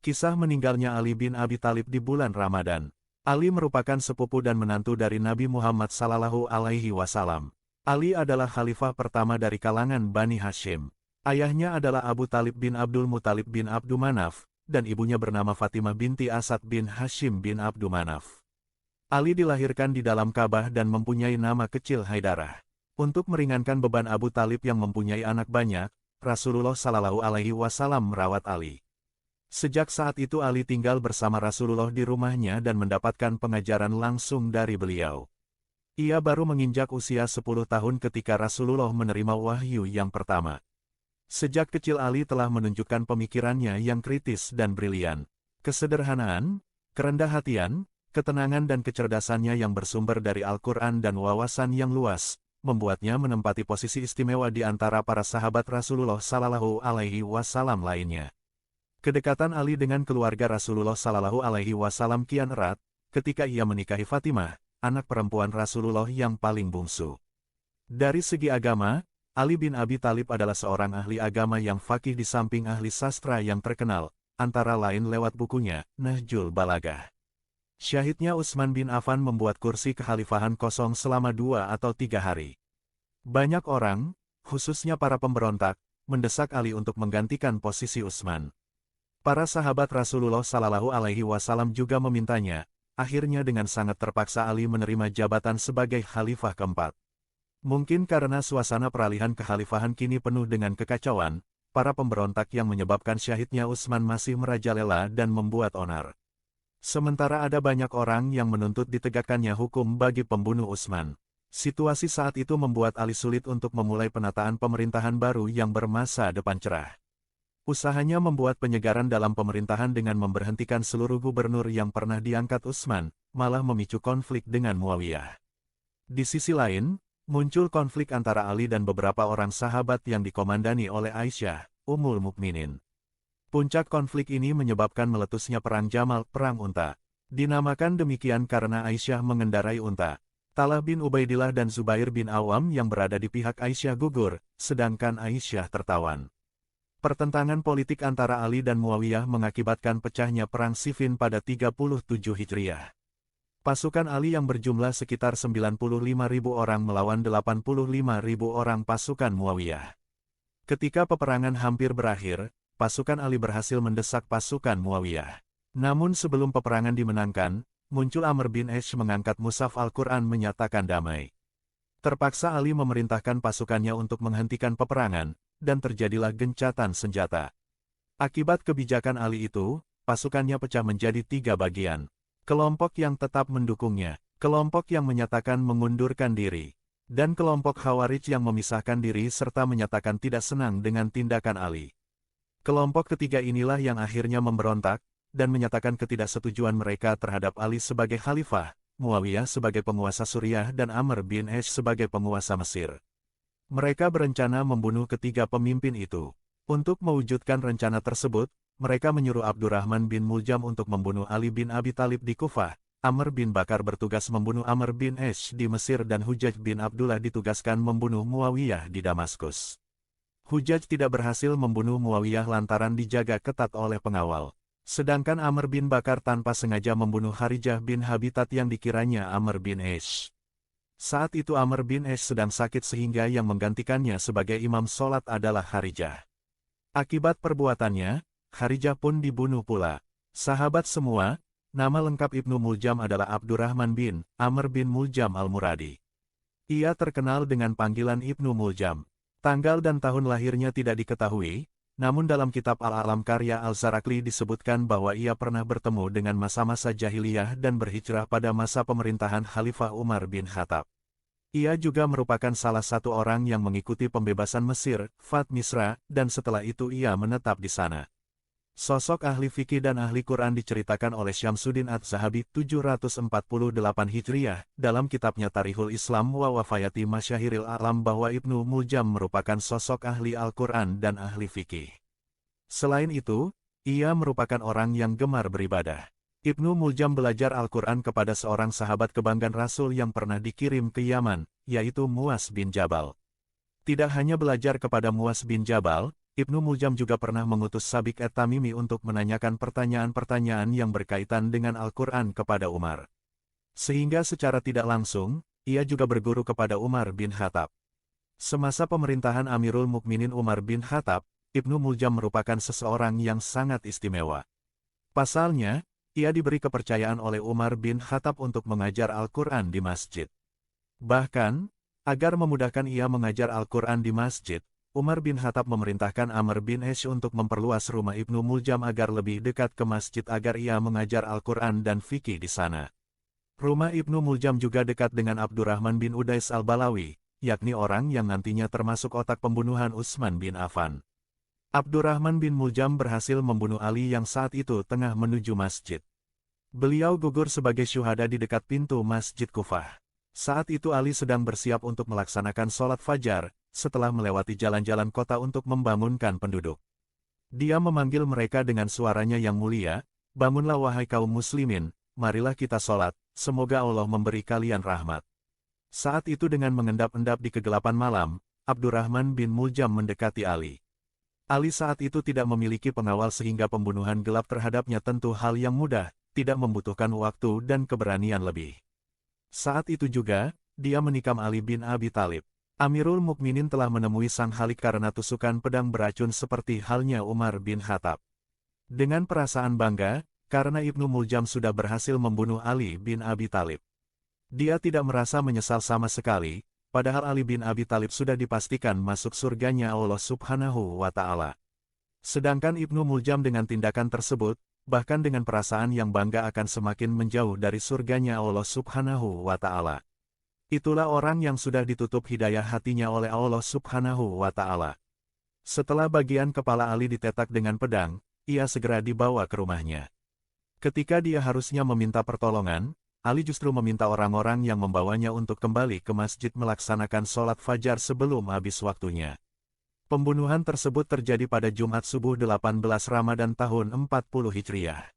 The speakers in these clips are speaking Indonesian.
Kisah meninggalnya Ali bin Abi Thalib di bulan Ramadan. Ali merupakan sepupu dan menantu dari Nabi Muhammad Sallallahu Alaihi Wasallam. Ali adalah khalifah pertama dari kalangan Bani Hashim. Ayahnya adalah Abu Talib bin Abdul Muttalib bin Abdu Manaf, dan ibunya bernama Fatimah binti Asad bin Hashim bin Abdu Manaf. Ali dilahirkan di dalam Ka'bah dan mempunyai nama kecil Haidarah. Untuk meringankan beban Abu Talib yang mempunyai anak banyak, Rasulullah Sallallahu Alaihi Wasallam merawat Ali. Sejak saat itu Ali tinggal bersama Rasulullah di rumahnya dan mendapatkan pengajaran langsung dari beliau. Ia baru menginjak usia 10 tahun ketika Rasulullah menerima wahyu yang pertama. Sejak kecil Ali telah menunjukkan pemikirannya yang kritis dan brilian. Kesederhanaan, kerendah hatian, ketenangan dan kecerdasannya yang bersumber dari Al-Quran dan wawasan yang luas, membuatnya menempati posisi istimewa di antara para sahabat Rasulullah Sallallahu Alaihi Wasallam lainnya. Kedekatan Ali dengan keluarga Rasulullah Sallallahu Alaihi Wasallam kian erat, ketika ia menikahi Fatimah, anak perempuan Rasulullah yang paling bungsu. Dari segi agama, Ali bin Abi Thalib adalah seorang ahli agama yang faqih di samping ahli sastra yang terkenal, antara lain lewat bukunya, Nahjul Balaghah. Syahidnya Utsman bin Affan membuat kursi kekhalifahan kosong selama 2 atau 3 hari. Banyak orang, khususnya para pemberontak, mendesak Ali untuk menggantikan posisi Utsman. Para sahabat Rasulullah Sallallahu Alaihi Wasallam juga memintanya, akhirnya dengan sangat terpaksa Ali menerima jabatan sebagai khalifah keempat. Mungkin karena suasana peralihan kekhalifahan kini penuh dengan kekacauan, para pemberontak yang menyebabkan syahidnya Utsman masih merajalela dan membuat onar. Sementara ada banyak orang yang menuntut ditegakkannya hukum bagi pembunuh Utsman. Situasi saat itu membuat Ali sulit untuk memulai penataan pemerintahan baru yang bermasa depan cerah. Usahanya membuat penyegaran dalam pemerintahan dengan memberhentikan seluruh gubernur yang pernah diangkat Utsman, malah memicu konflik dengan Muawiyah. Di sisi lain, muncul konflik antara Ali dan beberapa orang sahabat yang dikomandani oleh Aisyah, Ummul Mukminin. Puncak konflik ini menyebabkan meletusnya Perang Jamal, Perang Unta. Dinamakan demikian karena Aisyah mengendarai unta. Talha bin Ubaidillah dan Zubair bin Awam yang berada di pihak Aisyah gugur, sedangkan Aisyah tertawan. Pertentangan politik antara Ali dan Muawiyah mengakibatkan pecahnya Perang Siffin pada 37 Hijriah. Pasukan Ali yang berjumlah sekitar 95.000 orang melawan 85.000 orang pasukan Muawiyah. Ketika peperangan hampir berakhir, pasukan Ali berhasil mendesak pasukan Muawiyah. Namun sebelum peperangan dimenangkan, muncul Amr bin Ash mengangkat mushaf Al-Quran menyatakan damai. Terpaksa Ali memerintahkan pasukannya untuk menghentikan peperangan, dan terjadilah gencatan senjata. Akibat kebijakan Ali itu, pasukannya pecah menjadi 3 bagian. Kelompok yang tetap mendukungnya, kelompok yang menyatakan mengundurkan diri, dan kelompok Khawarij yang memisahkan diri serta menyatakan tidak senang dengan tindakan Ali. Kelompok ketiga inilah yang akhirnya memberontak, dan menyatakan ketidaksetujuan mereka terhadap Ali sebagai khalifah, Muawiyah sebagai penguasa Suriah dan Amr bin Ash sebagai penguasa Mesir. Mereka berencana membunuh ketiga pemimpin itu. Untuk mewujudkan rencana tersebut, mereka menyuruh Abdurrahman bin Muljam untuk membunuh Ali bin Abi Thalib di Kufah, Amr bin Bakar bertugas membunuh Amr bin Ash di Mesir dan Hujaj bin Abdullah ditugaskan membunuh Muawiyah di Damaskus. Hujaj tidak berhasil membunuh Muawiyah lantaran dijaga ketat oleh pengawal. Sedangkan Amr bin Bakar tanpa sengaja membunuh Kharijah bin Habitat yang dikiranya Amr bin Ash. Saat itu Amr bin Ash sedang sakit sehingga yang menggantikannya sebagai imam sholat adalah Kharijah. Akibat perbuatannya, Kharijah pun dibunuh pula. Sahabat semua, nama lengkap Ibnu Muljam adalah Abdurrahman bin Amr bin Muljam al-Muradi. Ia terkenal dengan panggilan Ibnu Muljam. Tanggal dan tahun lahirnya tidak diketahui, namun dalam kitab Al-A'lam karya Al-Zarakli disebutkan bahwa ia pernah bertemu dengan masa-masa jahiliyah dan berhijrah pada masa pemerintahan Khalifah Umar bin Khattab. Ia juga merupakan salah satu orang yang mengikuti pembebasan Mesir, Fat Misra, dan setelah itu ia menetap di sana. Sosok ahli fikih dan ahli Quran diceritakan oleh Syamsuddin Adz-Zahabi 748 Hijriah dalam kitabnya Tarikhul Islam wa Wafayati Masyahiril A'lam bahwa Ibnu Muljam merupakan sosok ahli Al-Quran dan ahli fikih. Selain itu, ia merupakan orang yang gemar beribadah. Ibnu Muljam belajar Al-Quran kepada seorang sahabat kebanggaan Rasul yang pernah dikirim ke Yaman, yaitu Muaz bin Jabal. Tidak hanya belajar kepada Muaz bin Jabal, Ibnu Muljam juga pernah mengutus Sabik at-Tamimi untuk menanyakan pertanyaan-pertanyaan yang berkaitan dengan Al-Quran kepada Umar. Sehingga secara tidak langsung, ia juga berguru kepada Umar bin Khattab. Semasa pemerintahan Amirul Mukminin Umar bin Khattab, Ibnu Muljam merupakan seseorang yang sangat istimewa. Pasalnya, ia diberi kepercayaan oleh Umar bin Khattab untuk mengajar Al-Quran di masjid. Bahkan, agar memudahkan ia mengajar Al-Quran di masjid, Umar bin Khattab memerintahkan Amr bin Esh untuk memperluas rumah Ibnu Muljam agar lebih dekat ke masjid agar ia mengajar Al-Quran dan fikih di sana. Rumah Ibnu Muljam juga dekat dengan Abdurrahman bin Udais al-Balawi, yakni orang yang nantinya termasuk otak pembunuhan Utsman bin Affan. Abdurrahman bin Muljam berhasil membunuh Ali yang saat itu tengah menuju masjid. Beliau gugur sebagai syuhada di dekat pintu Masjid Kufah. Saat itu Ali sedang bersiap untuk melaksanakan sholat fajar, setelah melewati jalan-jalan kota untuk membangunkan penduduk. Dia memanggil mereka dengan suaranya yang mulia, "Bangunlah wahai kaum muslimin, marilah kita sholat, semoga Allah memberi kalian rahmat." Saat itu dengan mengendap-endap di kegelapan malam, Abdurrahman bin Muljam mendekati Ali. Ali saat itu tidak memiliki pengawal sehingga pembunuhan gelap terhadapnya tentu hal yang mudah, tidak membutuhkan waktu dan keberanian lebih. Saat itu juga, dia menikam Ali bin Abi Thalib. Amirul Mukminin telah menemui sang Khalik karena tusukan pedang beracun seperti halnya Umar bin Khattab. Dengan perasaan bangga, karena Ibnu Muljam sudah berhasil membunuh Ali bin Abi Thalib. Dia tidak merasa menyesal sama sekali, padahal Ali bin Abi Thalib sudah dipastikan masuk surganya Allah Subhanahu wa Ta'ala. Sedangkan Ibnu Muljam dengan tindakan tersebut, bahkan dengan perasaan yang bangga akan semakin menjauh dari surganya Allah Subhanahu wa Ta'ala. Itulah orang yang sudah ditutup hidayah hatinya oleh Allah Subhanahu wa Ta'ala. Setelah bagian kepala Ali ditetak dengan pedang, ia segera dibawa ke rumahnya. Ketika dia harusnya meminta pertolongan, Ali justru meminta orang-orang yang membawanya untuk kembali ke masjid melaksanakan sholat fajar sebelum habis waktunya. Pembunuhan tersebut terjadi pada Jumat subuh 18 Ramadan tahun 40 Hijriah.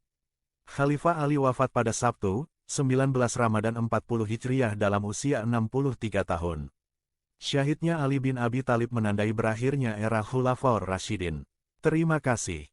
Khalifah Ali wafat pada Sabtu, 19 Ramadan 40 Hijriah dalam usia 63 tahun. Syahidnya Ali bin Abi Thalib menandai berakhirnya era Khulafaur Rasyidin. Terima kasih.